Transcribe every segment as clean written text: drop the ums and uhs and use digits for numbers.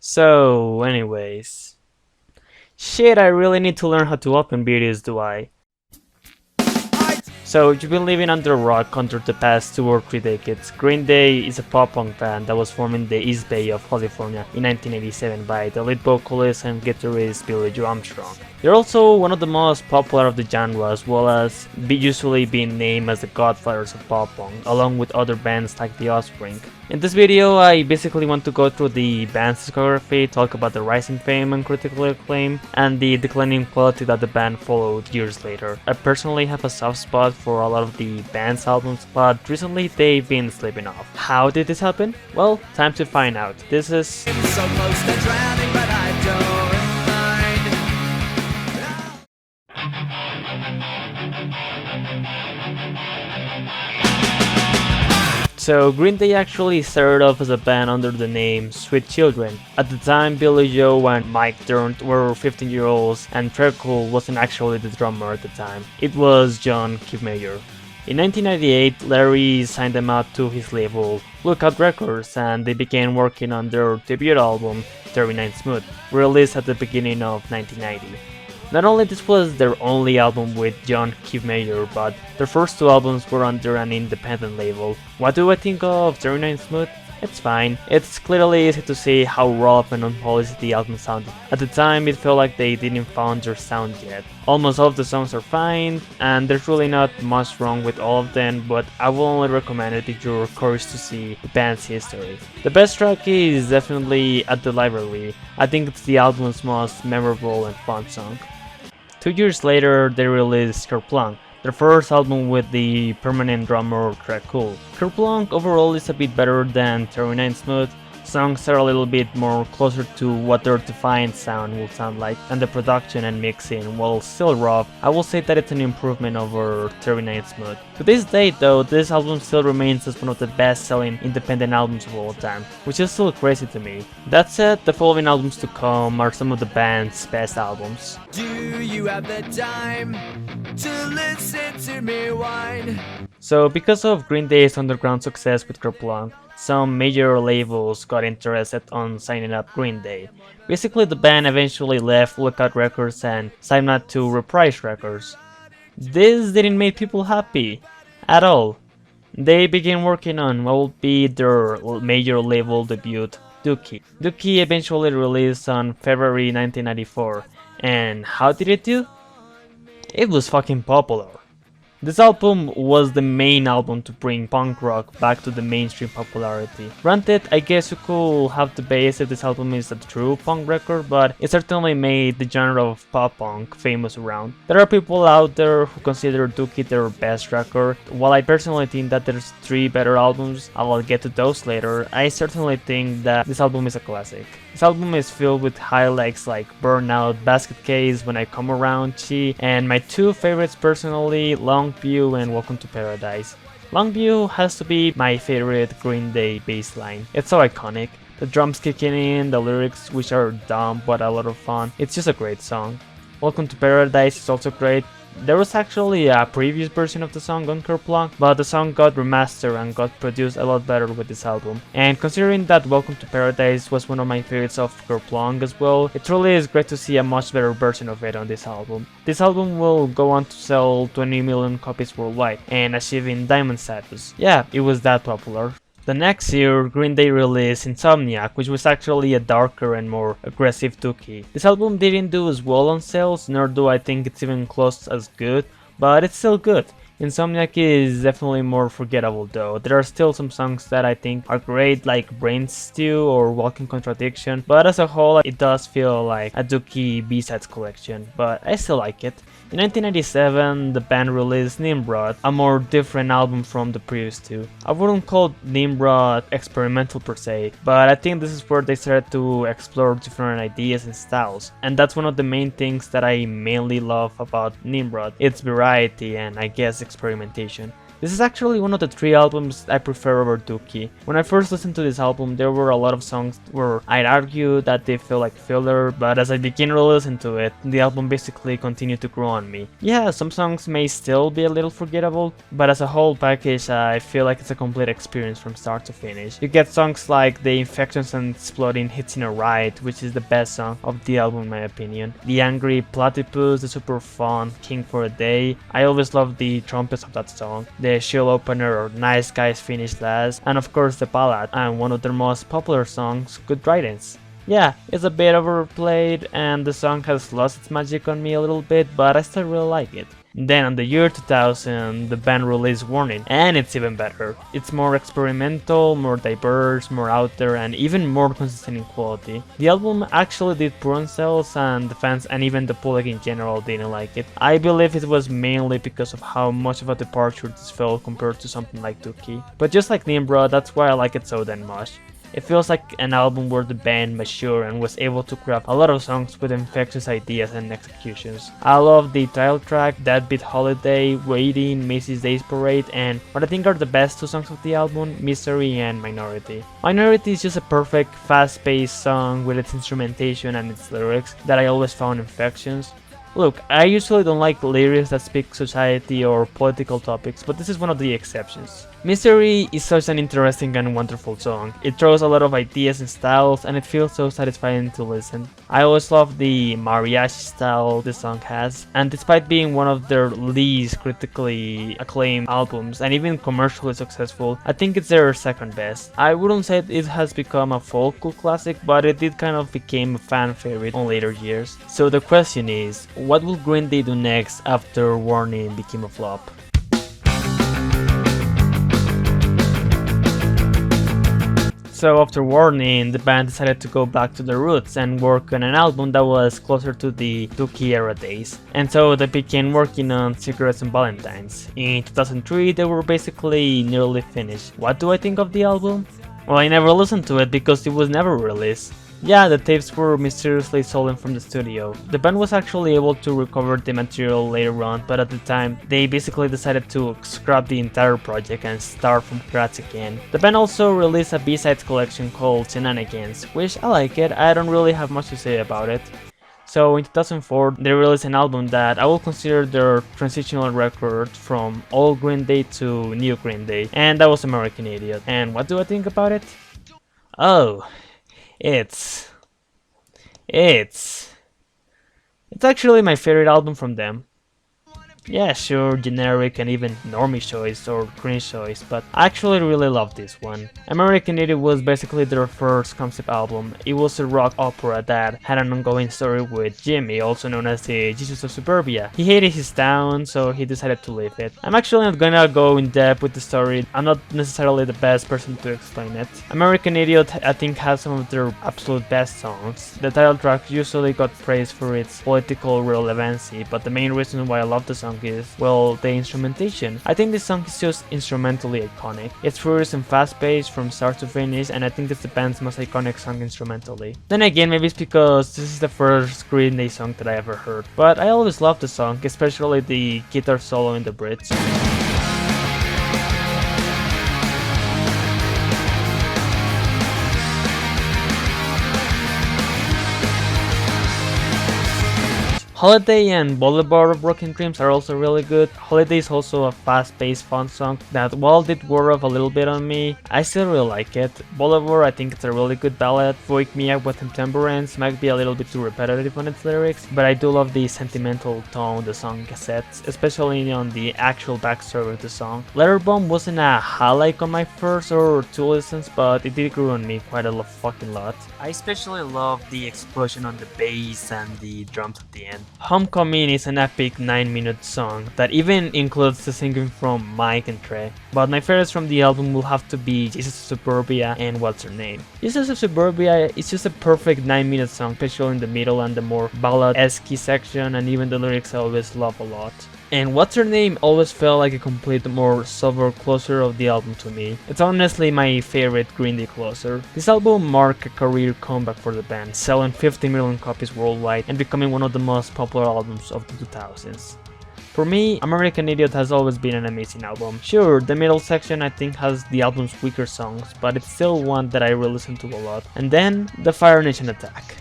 So, anyways. Shit, I really need to learn how to open videos, do I? So, you've been living under a rock under the past 2 or 3 decades. Green Day is a pop-punk band that was formed in the East Bay of California in 1987 by the lead vocalist and guitarist Billy Joe Armstrong. They're also one of the most popular of the genre, as well as usually being named as the godfathers of pop-punk, along with other bands like The Offspring. In this video, I basically want to go through the band's discography, talk about the rising fame and critical acclaim, and the declining quality that the band followed years later. I personally have a soft spot for a lot of the band's albums, but recently they've been slipping off. How did this happen? Well, time to find out. This is So close to drowning, but I don't mind. So Green Day actually started off as a band under the name Sweet Children. At the time, Billy Joe and Mike Dirnt were 15-year-olds and Treacle wasn't actually the drummer at the time. It was John Kivemeyer. In 1998, Larry signed them out to his label, Lookout Records, and they began working on their debut album, 39 Smooth, released at the beginning of 1990. Not only this was their only album with John Kivemeyer, but their first 2 albums were under an independent label. What do I think of 39 Smooth? It's fine. It's clearly easy to see how rough and unpolished the album sounded. At the time, it felt like they didn't found their sound yet. Almost all of the songs are fine, and there's really not much wrong with all of them, but I will only recommend it if you're curious to see the band's history. The best track is definitely At the Library. I think it's the album's most memorable and fun song. 2 years later, they released Kerplunk, their first album with the permanent drummer Treacle. Kerplunk overall is a bit better than 39 Smooth. Songs are a little bit more closer to what their defined sound will sound like, and the production and mixing, while still rough, I will say that it's an improvement over 39 Smooth. To this date though, this album still remains as one of the best selling independent albums of all time, which is still crazy to me. That said, the following albums to come are some of the band's best albums. Do you have the time to listen to me whine? So because of Green Day's underground success with Kerplunk, some major labels got interested on signing up Green Day. Basically, the band eventually left Lookout Records and signed up to Reprise Records. This didn't make people happy at all. They began working on what would be their major label debut, Dookie. Dookie eventually released on February 1994, and how did it do? It was fucking popular. This album was the main album to bring punk rock back to the mainstream popularity. Granted, I guess you could have debate if this album is a true punk record, but it certainly made the genre of pop punk famous around. There are people out there who consider Dookie their best record. While I personally think that there's 3 better albums, I will get to those later, I certainly think that this album is a classic. This album is filled with highlights like Burnout, Basket Case, When I Come Around, Chi, and my 2 favorites personally, Longview and Welcome to Paradise. Longview has to be my favorite Green Day bass line. It's so iconic. The drums kicking in, the lyrics which are dumb but a lot of fun. It's just a great song. Welcome to Paradise is also great. There was actually a previous version of the song on Kerplunk, but the song got remastered and got produced a lot better with this album. And considering that Welcome to Paradise was one of my favorites of Kerplunk as well, it truly is great to see a much better version of it on this album. This album will go on to sell 20 million copies worldwide and achieving diamond status. Yeah, it was that popular. The next year, Green Day released Insomniac, which was actually a darker and more aggressive Dookie. This album didn't do as well on sales, nor do I think it's even close as good, but it's still good. Insomniac is definitely more forgettable though. There are still some songs that I think are great, like Brain Stew or Walking Contradiction, but as a whole it does feel like a Dookie B-sides collection, but I still like it. In 1997, the band released Nimrod, a more different album from the previous 2. I wouldn't call Nimrod experimental per se, but I think this is where they started to explore different ideas and styles, and that's one of the main things that I mainly love about Nimrod, its variety and I guess experimentation. This is actually one of the 3 albums I prefer over Dookie. When I first listened to this album, there were a lot of songs where I'd argue that they feel like filler, but as I begin to listen to it, the album basically continued to grow on me. Yeah, some songs may still be a little forgettable, but as a whole package, I feel like it's a complete experience from start to finish. You get songs like The Infections and Exploding Hits in a Ride, which is the best song of the album in my opinion. The Angry Platypus, the super fun King for a Day. I always love the trumpets of that song. The Shield opener or Nice Guys Finish Last, and of course the ballad, and one of their most popular songs, Good Riddance. Yeah, it's a bit overplayed and the song has lost its magic on me a little bit, but I still really like it. Then in the year 2000, the band released Warning, and it's even better. It's more experimental, more diverse, more out there, and even more consistent in quality. The album actually did poor on sales, and the fans and even the public in general didn't like it. I believe it was mainly because of how much of a departure this felt compared to something like Dookie. But just like Nimbra, that's why I like it so damn much. It feels like an album where the band matured and was able to craft a lot of songs with infectious ideas and executions. I love the title track, That Beat Holiday, Waiting, Macy's Days Parade, and what I think are the best 2 songs of the album, Mystery and Minority. Minority is just a perfect, fast-paced song with its instrumentation and its lyrics that I always found Infections. Look, I usually don't like lyrics that speak society or political topics, but this is one of the exceptions. Mystery is such an interesting and wonderful song. It throws a lot of ideas and styles, and it feels so satisfying to listen. I always love the mariachi style this song has, and despite being one of their least critically acclaimed albums and even commercially successful, I think it's their second best. I wouldn't say it has become a folk cult classic, but it did kind of become a fan favorite in later years. So the question is, what will Green Day do next after Warning became a flop? So after Warning, the band decided to go back to their roots and work on an album that was closer to the Dookie era days. And so they began working on Cigarettes and Valentines. In 2003, they were basically nearly finished. What do I think of the album? Well, I never listened to it because it was never released. Yeah, the tapes were mysteriously stolen from the studio. The band was actually able to recover the material later on, but at the time, they basically decided to scrap the entire project and start from scratch again. The band also released a B-sides collection called Shenanigans, which I like it. I don't really have much to say about it. So in 2004, they released an album that I will consider their transitional record from old Green Day to new Green Day, and that was American Idiot. And what do I think about it? Oh, it's actually my favorite album from them. Yeah, sure, generic and even normie choice or cringe choice, but I actually really love this one. American Idiot was basically their first concept album. It was a rock opera that had an ongoing story with Jimmy, also known as the Jesus of Suburbia. He hated his town, so he decided to leave it. I'm actually not gonna go in depth with the story. I'm not necessarily the best person to explain it. American Idiot, I think, has some of their absolute best songs. The title track usually got praised for its political relevancy, but the main reason why I love the song is, well, the instrumentation. I think this song is just instrumentally iconic. It's furious and fast-paced from start to finish, and I think it's the band's most iconic song instrumentally. Then again, maybe it's because this is the first Green Day song that I ever heard, but I always loved the song, especially the guitar solo in the bridge. Holiday and Boulevard of Broken Dreams are also really good. Holiday is also a fast-paced fun song that, while did wear off a little bit on me, I still really like it. Boulevard, I think it's a really good ballad. Wake Me Up with Them Tambourines might be a little bit too repetitive on its lyrics, but I do love the sentimental tone the song sets, especially on the actual backstory of the song. Letterbomb wasn't a highlight on my first or 2 listens, but it did grow on me quite a fucking lot. I especially love the explosion on the bass and the drums at the end. Homecoming is an epic 9-minute song that even includes the singing from Mike and Trey, but my favorites from the album will have to be Jesus of Suburbia and What's Her Name. Jesus of Suburbia is just a perfect 9-minute song, especially in the middle and the more ballad-esque section, and even the lyrics I always love a lot. And What's Her Name always felt like a complete more sober closer of the album to me. It's honestly my favorite Green Day closer. This album marked a career comeback for the band, selling 50 million copies worldwide and becoming one of the most popular albums of the 2000s. For me, American Idiot has always been an amazing album. Sure, the middle section I think has the album's weaker songs, but it's still one that I re-listen to a lot. And then, the Fire Nation Attack.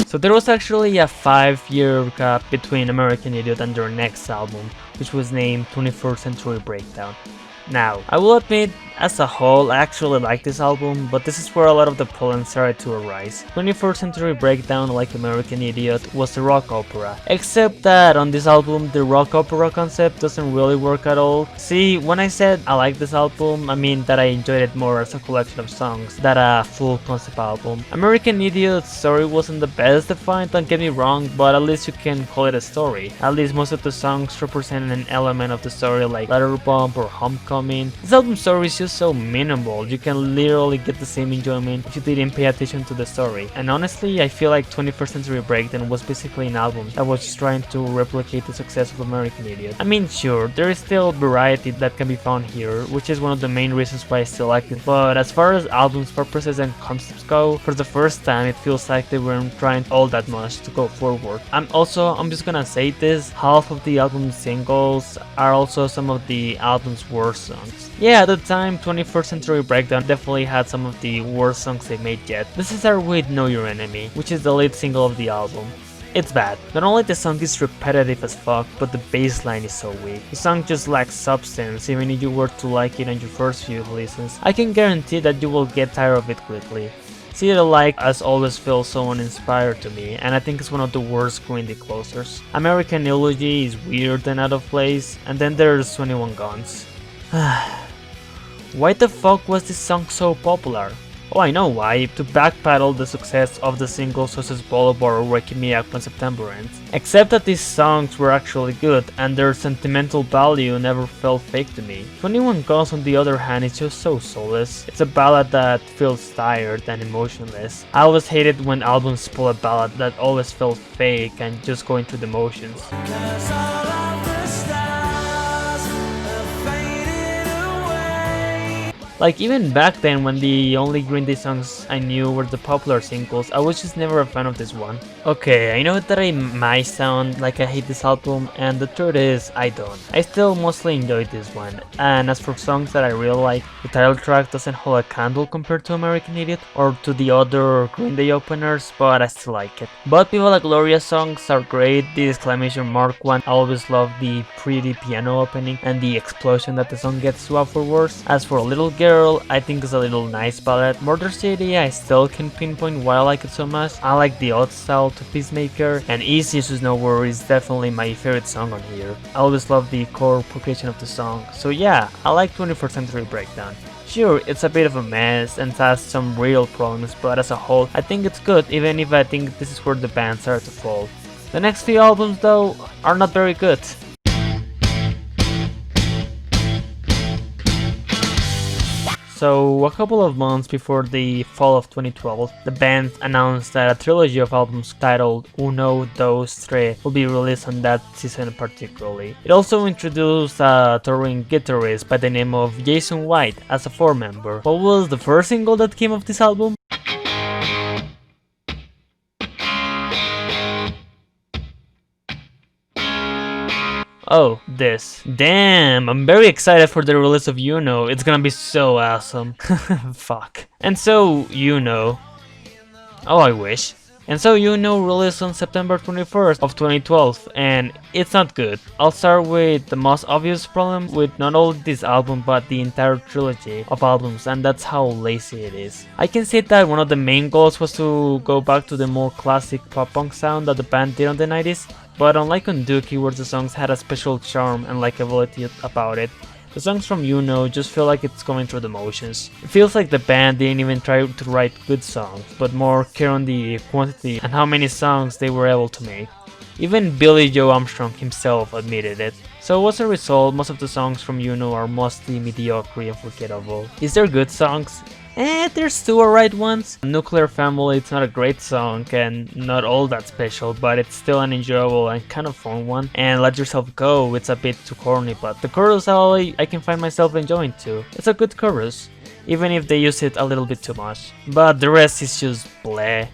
So there was actually a 5-year gap between American Idiot and their next album, which was named 21st Century Breakdown. Now, I will admit, as a whole, I actually like this album, but this is where a lot of the problems started to arise. 21st Century Breakdown, like American Idiot, was a rock opera, except that on this album, the rock opera concept doesn't really work at all. See, when I said I like this album, I mean that I enjoyed it more as a collection of songs than a full concept album. American Idiot's story wasn't the best defined, don't get me wrong, but at least you can call it a story. At least most of the songs represent an element of the story like Letter Bomb or Homecoming. This album's story is just so minimal, you can literally get the same enjoyment if you didn't pay attention to the story. And honestly, I feel like 21st Century Breakdown was basically an album that was just trying to replicate the success of American Idiot. I mean, sure, there is still variety that can be found here, which is one of the main reasons why I still like it, but as far as album's purposes and concepts go, for the first time it feels like they weren't trying all that much to go forward. I'm just gonna say this, half of the album's singles are also some of the album's worst songs. Yeah, at the time, 21st Century Breakdown definitely had some of the worst songs they made yet. Let's start with Know Your Enemy, which is the lead single of the album. It's bad. Not only the song is repetitive as fuck, but the bass line is so weak. The song just lacks substance, even if you were to like it on your first few listens. I can guarantee that you will get tired of it quickly. See the Like As Always feels so uninspired to me, and I think it's one of the worst Green Day closers. American Eulogy is weird and out of place, and then there's 21 Guns. Why the fuck was this song so popular? Oh, I know why, to backpedal the success of the singles such as Boulevard or Waking Me Up When September Ends. Except that these songs were actually good, and their sentimental value never felt fake to me. 21 Guns on the other hand is just so soulless. It's a ballad that feels tired and emotionless. I always hated when albums pull a ballad that always felt fake and just going through the motions. Like, even back then, when the only Green Day songs I knew were the popular singles, I was just never a fan of this one. Okay, I know that I might sound like I hate this album, and the truth is, I don't. I still mostly enjoyed this one, and as for songs that I really like, the title track doesn't hold a candle compared to American Idiot, or to the other Green Day openers, but I still like it. But Viva La Gloria songs are great, the exclamation mark one, I always love the pretty piano opening, and the explosion that the song gets to afterwards. As for Little Girl, I think it's a little nice ballad. Murder City, I still can pinpoint why I like it so much. I like the odd style to Peacemaker, and Easy Issues Nowhere is definitely my favorite song on here. I always love the core progression of the song, so yeah, I like 21st Century Breakdown. Sure, it's a bit of a mess and has some real problems, but as a whole, I think it's good, even if I think this is where the band started to fall. The next few albums though, are not very good. So, a couple of months before the fall of 2012, the band announced that a trilogy of albums titled Uno, Dos, Tres will be released on that season particularly. It also introduced a touring guitarist by the name of Jason White as a 4th member. What was the first single that came of this album? Oh, this. Damn, I'm very excited for the release of You Know, it's gonna be so awesome. Fuck. And so, You Know. Oh, I wish. And so You Know released on September 21st of 2012, and it's not good. I'll start with the most obvious problem with not only this album but the entire trilogy of albums, and that's how lazy it is. I can say that one of the main goals was to go back to the more classic pop-punk sound that the band did on the 90s, but unlike on Dookie where the songs had a special charm and likability about it, the songs from You Know just feel like it's going through the motions. It feels like the band didn't even try to write good songs, but more care on the quantity and how many songs they were able to make. Even Billy Joe Armstrong himself admitted it. So as a result, most of the songs from You Know are mostly mediocre and forgettable. Is there good songs? There's 2 alright ones. Nuclear Family, it's not a great song and not all that special, but it's still an enjoyable and kind of fun one. And Let Yourself Go, it's a bit too corny, but the chorus I can find myself enjoying too. It's a good chorus, even if they use it a little bit too much. But the rest is just bleh.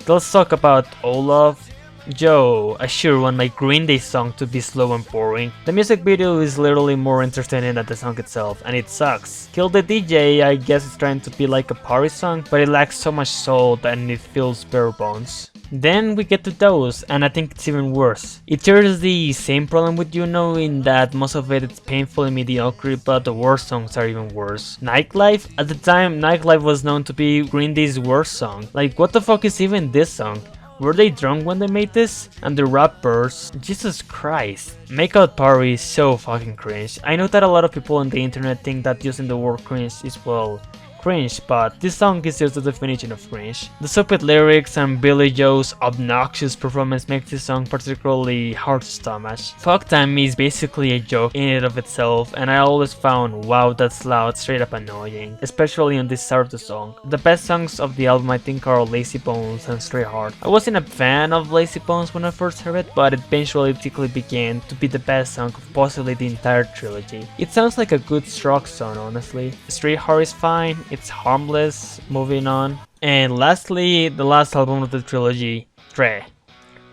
Let's talk about Olaf. Yo, I sure want my Green Day song to be slow and boring. The music video is literally more entertaining than the song itself, and it sucks. Kill the DJ, I guess it's trying to be like a party song, but it lacks so much soul and it feels bare bones. Then we get to those, and I think it's even worse. It shares the same problem with Juno in that most of it is painfully mediocre, but the worst songs are even worse. Nightlife? At the time, Nightlife was known to be Green Day's worst song. Like, what the fuck is even this song? Were they drunk when they made this? And the rappers, Jesus Christ. Makeout Party is so fucking cringe. I know that a lot of people on the internet think that using the word cringe is, well, cringe, but this song is just the definition of cringe. The stupid lyrics and Billy Joe's obnoxious performance makes this song particularly hard to stomach. Fuck Time is basically a joke in and of itself, and I always found wow that's loud straight up annoying, especially on this start of the song. The best songs of the album I think are Lazy Bones and Stray Heart. I wasn't a fan of Lazy Bones when I first heard it, but it eventually began to be the best song of possibly the entire trilogy. It sounds like a good Strokes song, honestly. Stray Heart is fine, it's harmless, moving on. And lastly, the last album of the trilogy, Stray.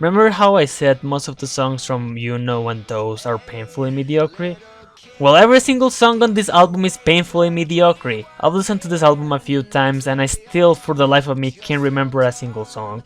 Remember how I said most of the songs from You Know and Those are painfully mediocre? Well, every single song on this album is painfully mediocre. I've listened to this album a few times and I still, for the life of me, can't remember a single song.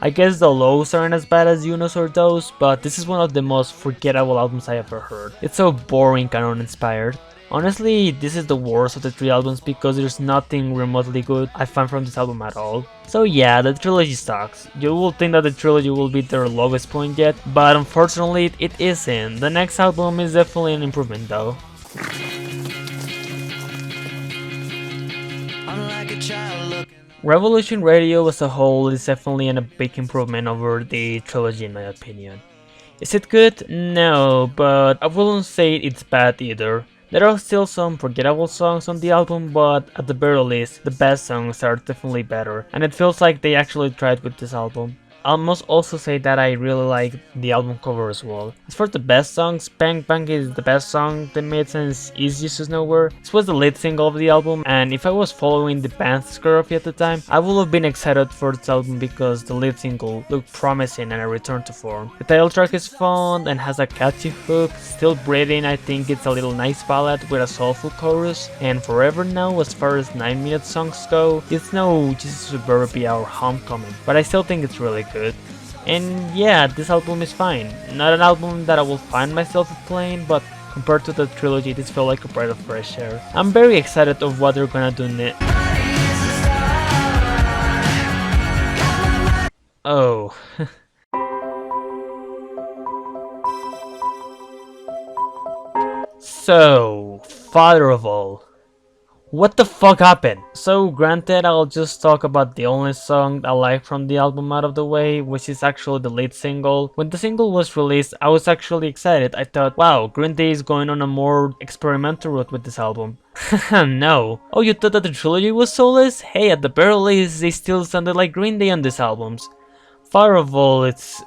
I guess the lows aren't as bad as Uno's or Those, but this is one of the most forgettable albums I ever heard. It's so boring and uninspired. Honestly, this is the worst of the three albums because there's nothing remotely good I find from this album at all. So yeah, the trilogy sucks. You will think that the trilogy will be their lowest point yet, but unfortunately it isn't. The next album is definitely an improvement though. Revolution Radio as a whole is definitely a big improvement over the trilogy in my opinion. Is it good? No, but I wouldn't say it's bad either. There are still some forgettable songs on the album, but at the very least, the best songs are definitely better, and it feels like they actually tried with this album. I must also say that I really like the album cover as well. As for the best songs, Bang Bang is the best song they made since Easy as Nowhere. This was the lead single of the album, and if I was following the band's discography at the time, I would have been excited for this album because the lead single looked promising and a return to form. The title track is fun and has a catchy hook. Still Breathing, I think it's a little nice ballad with a soulful chorus, and Forever Now, as far as 9-minute songs go, it's no Jesus Suburbia or Homecoming, but I still think it's really good. And yeah, this album is fine. Not an album that I will find myself playing, but compared to the trilogy, this felt like a breath of fresh air. I'm very excited of what they're gonna do next. Oh. So, father of all. What the fuck happened? So granted, I'll just talk about the only song I like from the album out of the way, which is actually the lead single. When the single was released, I was actually excited. I thought, wow, Green Day is going on a more experimental route with this album. No. Oh, you thought that the trilogy was soulless? Hey, at the very least, they still sounded like Green Day on these albums. Father of all, it's...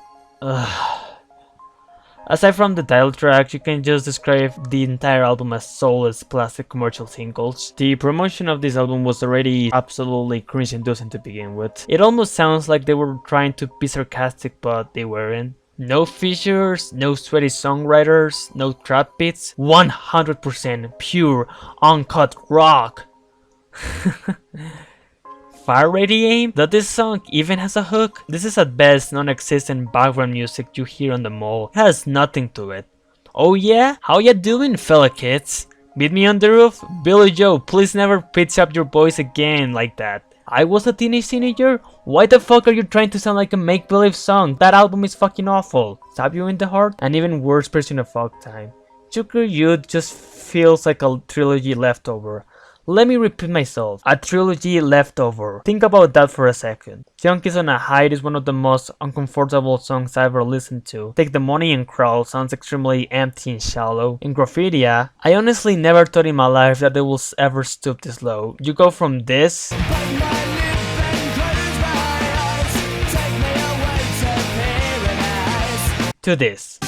Aside from the title track, you can just describe the entire album as soulless plastic commercial singles. The promotion of this album was already absolutely cringe-inducing to begin with. It almost sounds like they were trying to be sarcastic, but they weren't. No features, no sweaty songwriters, no trap beats, 100% pure, uncut rock. Fire Ready Aim? Does this song even has a hook? This is at best non-existent background music you hear on the mall. It has nothing to it. Oh yeah? How ya doing, fella kids? Meet me on the roof? Billy Joe, please never pitch up your voice again like that. I was a teenager? Why the fuck are you trying to sound like a make-believe song? That album is fucking awful. Stab you in the heart? An even worse version of Fuck Time. Joker Youth just feels like a trilogy leftover. Let me repeat myself, a trilogy leftover. Think about that for a second. Junkies on a Hide is one of the most uncomfortable songs I ever listened to. Take the Money and Crawl sounds extremely empty and shallow. In Graffitia, I honestly never thought in my life that they will ever stoop this low. You go from this to this.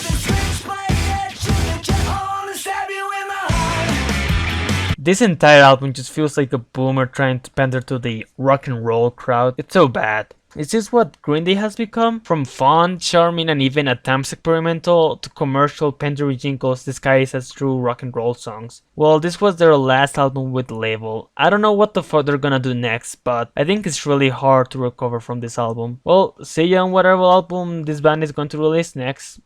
This entire album just feels like a boomer trying to pander to the rock and roll crowd. It's so bad. Is this what Green Day has become? From fun, charming, and even at times experimental, to commercial pandery jingles disguised as true rock and roll songs. Well, this was their last album with the label. I don't know what the fuck they're gonna do next, but I think it's really hard to recover from this album. Well, see ya on whatever album this band is going to release next.